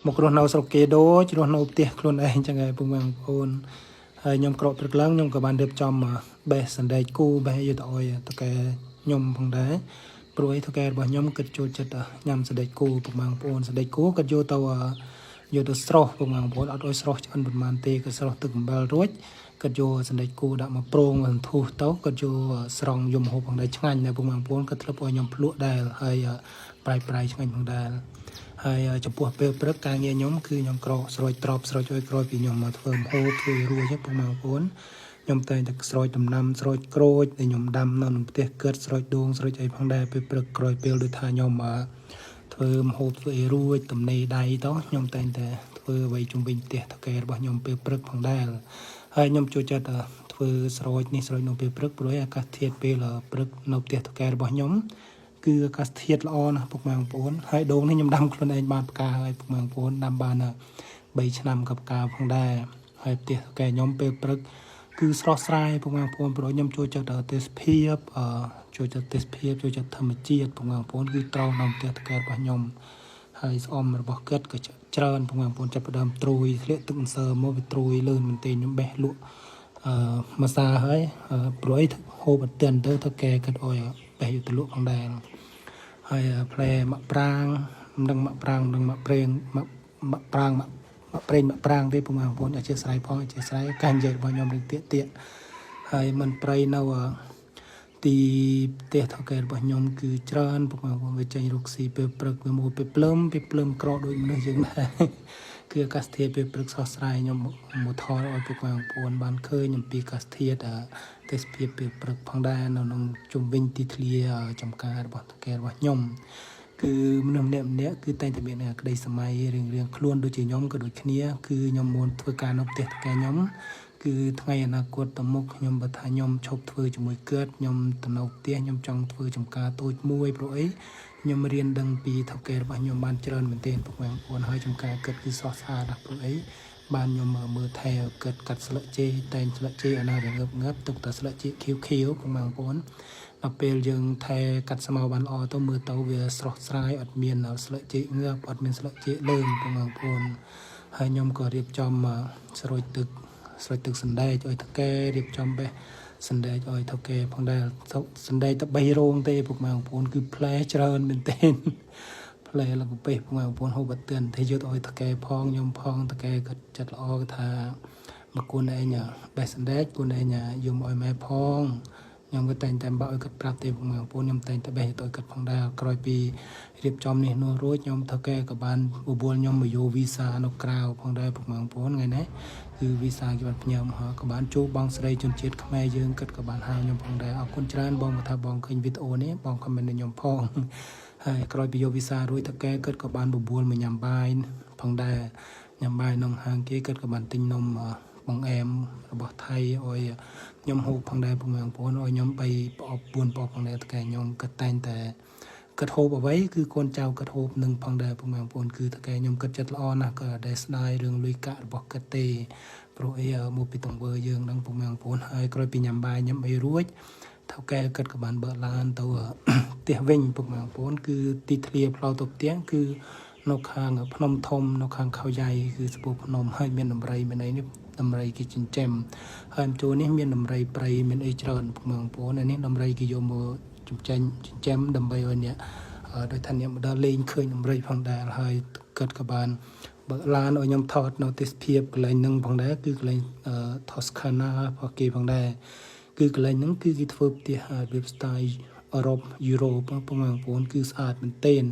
một con nào sọc kê đố chỉ con nào tiệt luôn đây chẳng ngày bùng bằng ôn hay nhom cọ bực lớn nhom các bạn đẹp cho mà bé sần đầy cu bé yêu tội tất cả nhom bằng đá rồi tất cả bọn nhom kịch cho chật nhom sần đầy cu bùng bằng ôn sần đầy cu kịch vô tàu vô tàu straw bùng bằng ôn ở đôi straw cho anh bật màn tê cái straw từng bờ ruột kịch vô sần đầy cu đã mà prong mình thu tấu kịch vô sòng dùng hộp bằng đá chẳng này bùng bằng ôn kịch lập nhom lụa đài hay prai prai chẳng bằng đài hay chụp buộc bê bớt càng nghe nhómคือnhóm cọ soi trọp soi chơi cọ vì nhóm mà thường hô thuê rùa chứ bông màu vốn nhóm tay được soi tầm năm soi cọ để nhóm đâm nó nằm tiệt cất soi đuông soi chơi phong đài bê bớt cọ bê được thà nhóm mà thường hô thuê rùa tầm này đầy đó nhóm tay để thuê vậy trung bình tiệt thà kẻ bảo nhóm bê bớt phong đài hay nhóm cho chặt thuê soi ní soi nó bê bớt rồi các thiết bê là bớt nó tiệt thà kẻ bảo nhómคือการเทียดละอนะพวกมังโผล่ให้โดงนี่ยำดำคนเองบานกาให้พวกมังโผล่ดำบานใบชนำกับกาพังได้ให้เตี้ยแกยำเปปรึกคือสระสายพวกมังโผล่โปรยยำโจจัดเตสเพียบโจจัดเตสเพียบโจจัดธรรมจีตพวกมังโผล่คือเตานำเตี้ยแกบยำให้อมระบบเกิดก็จะเจริญพวกมังโผล่จะประเดิมตรุยเลี้ยตึงเสริมโมบิตรุยเลื่อนมันเตียนยำแบะลุมาซาให้โปรยโฮบัดเตือนเตอร์แกกันอ่อยแบะอยู่ตะลุพังได้hay play mạ prang đừng mạ prang đừng mạ prang mạ prang mạ prang đi bùng hàng vốn ở chia sài phong chia sài can dệt bao nhiêu tiện tiện hay mình play nào thì tiệt thằng kẹt bao nhiêu cứ trơn bùng hàng vốn về chơi rục xì pe prek về một pe plum cọ đôi mình dừng nàyคือกัสเทียไปปรึกษาสายยมหมดทอเอาไปกวางปวนบานเคยยมปีกัสเทียเตสเพียไปปรึกพังได้นนจุ่มวินติทเลียจำการบอกแกว่ายมคือมันเนี่ยคือแต่จะเป็นอะไรสมัยเรื่องคล้วนโดยจียมก็โดยเนี้ยคือยมมวลធ្វើការនៅផ្ទះแกยมគឺថ្ងៃអនាគតតមុខខ្ញុំបើថាខ្ញុំឈប់ធ្វើជាមួយកើតខ្ញុំទៅនៅផ្ទះខ្ញុំចង់ធ្វើចំការតូចមួយព្រោះអីខ្ញុំរៀនដឹងពីថៅកែរបស់ខ្ញុំបានច្រើនមែនទែនពួកបងប្អូនហើយចំការកើតគឺសោះស្អាតណាស់ព្រោះអីបានខ្ញុំមើលថែកើតកាត់ស្លឹកចេកតែងស្លឹកចេកអាណាដែលងើបទុកតែស្លឹកចេកខៀវបងប្អូនដល់ពេលយើងថែកាត់ស្មៅបានល្អទៅមើលទៅវាស្រស់ស្រាយអត់មានស្លឹកចេកងើបអត់មានស្លឹកចេកលើងបងប្អូនហើយខ្ញុំក៏រៀបចំស្រួយទឹកសណ្ដែកឲ្យថៅកែរៀបចំបេះសណ្ដែកឲ្យថៅកែផងដែរសណ្ដែកតែ3រោងទេពុកម៉ែបងប្អូនគឺផ្លែច្រើនមែនទែនផ្លែឡើងពេះពុកម៉ែបងប្អូនហូបអត់ទឿនតែយកឲ្យថៅកែផងខ្ញុំផងថៅកែក៏ចិត្តល្អក៏ថាមកគូនឯងបេះសណ្ដែកគូនឯងយកមកឲ្យម៉ែផងខ្ញុំក៏តែងតែបើឲ្យគាត់ប្រាប់ទេពុកម៉ែបងប្អូនខ្ញុំតែងតែបេះទៅឲ្យគាត់ផងដែរក្រោយពីរៀបចំនេះនោះរួចខ្ញុំថៅកែក៏បានបបួលខ្ញុំមកយកវីសានៅក្រៅផងដែរពុកម៉ែបងប្អូនថ្ងៃនេះគឺវីសាគេបានផ្ញើមកក៏បានជួបបងស្រីជនជាតិខ្មែរយើងគិតក៏បានហៅខ្ញុំផងដែរអរគុណច្រើនបងថាបងឃើញវីដេអូនេះបងខមមិនខ្ញុំផងហើយក្រោយពីយកវីសារួចតកែគិតក៏បានបបួលមកញ៉ាំបាយផងដែរញ៉ាំបាយក្នុងហាងគេគិតក៏បានទិញនំបងអែមរបស់ថៃឲ្យខ្ញុំហូបផងដែរបងប្អូនឲ្យខ្ញុំ3ប្រអប់4ប្រអប់ផងដែរតកែខ្ញុំគិតតែងតែគិតហូបអ្វីគឺកូនចៅគិតហូបនឹងផងដែរបងប្អូនគឺតកែខ្ញុំគិតចិត្តល្អណាស់ក៏ដែលស្ដាយរឿងលុយកាក់របស់គិតទេព្រោះអីមកពីតង្វើយើងនឹងបងប្អូនហើយក្រោយពីញ៉ាំបាយញ៉ាំអីរួចថៅកែគិតក៏បានបើកឡានទៅផ្ទះវិញបងប្អូនគឺទីធ្លាផ្លូវទៅផ្ទះគឺនៅខាងភ្នំធំនៅខាងខោយ៉ៃគឺស្ពូភ្នំហើយមានដំរីមានអីនេះដំរីគេចិញ្ចឹមហើយជួរនេះមានដំរីព្រៃមានអីច្រើនបងប្អូននេះដំរីគេយកមកចិញ្ចឹមដើម្បីឲ្យអ្នកដោយថាអ្នកមកដល់លេងឃើញដំរីផងដែរហើយគិតក៏បានបើឡានឲ្យខ្ញុំថតនៅទេសភាពកន្លែងហ្នឹងផងដែរគឺកន្លែងToscana ផងគេផងដែរគឺកន្លែងហ្នឹងគឺគេធ្វើផ្ទះរបៀប style អឺរ៉ុបយូរ៉ូបងប្អូនគឺស្អាតមែនទែន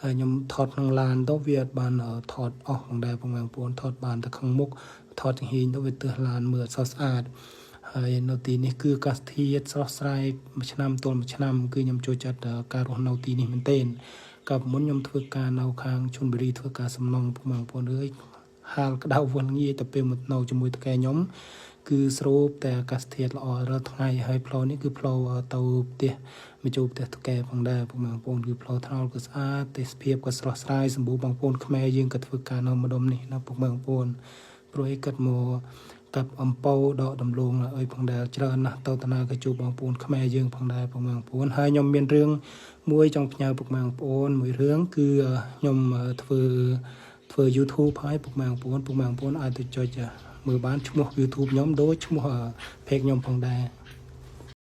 ហើយខ្ញុំថតក្នុងឡានទៅវាអត់បានថតអស់ផងដែរបងប្អូនថតបានតែខាងមុខថតចំហៀងទៅវាទើសឡានមើលអត់ស្អាតហើយនៅទីនេះគឺអាកាសធាតុស្រស់ស្រាយមួយឆ្នាំទល់មួយឆ្នាំគឺខ្ញុំចូលចិត្តការរស់នៅទីនេះមែនទែនកាលមុនខ្ញុំធ្វើការនៅខាងជុនបុរីធ្វើការសំណង់បងប្អូនអើយហាលក្តៅវល់ងាយតែពេលមកនៅជាមួយតកែខ្ញុំគឺស្រូបតែអាកាសធាតុល្អរាល់ថ្ងៃហើយផ្លូវនេះគឺផ្លូវទៅផ្ទះមកជួបផ្ទះតកែផងដែរបងប្អូនគឺផ្លូវថ្នល់ក៏ស្អាតទេសភាពក៏ស្រស់ស្រាយសម្បូរបងប្អូនខ្មែរយើងក៏ធ្វើការនៅម្ដុំនេះណាបងប្អូនព្រោះឯកាត់មកกับអំពៅដកដំឡូងឲ្យផងដែរច្រើនណាស់ទៅតាណាក៏ជួបបងប្អូនខ្មែរយើងផងដែរបងប្អូនហើយខ្ញុំមានរឿងមួយចង់ផ្ញើពុកម៉ែបងប្អូនមួយរឿងគឺខ្ញុំធ្វើ ធ្វើ YouTube ហើយពុកម៉ែបងប្អូនអាចទៅចុចមើលបានឈ្មោះ YouTube ខ្ញុំដូចឈ្មោះ page ខ្ញុំផងដែរ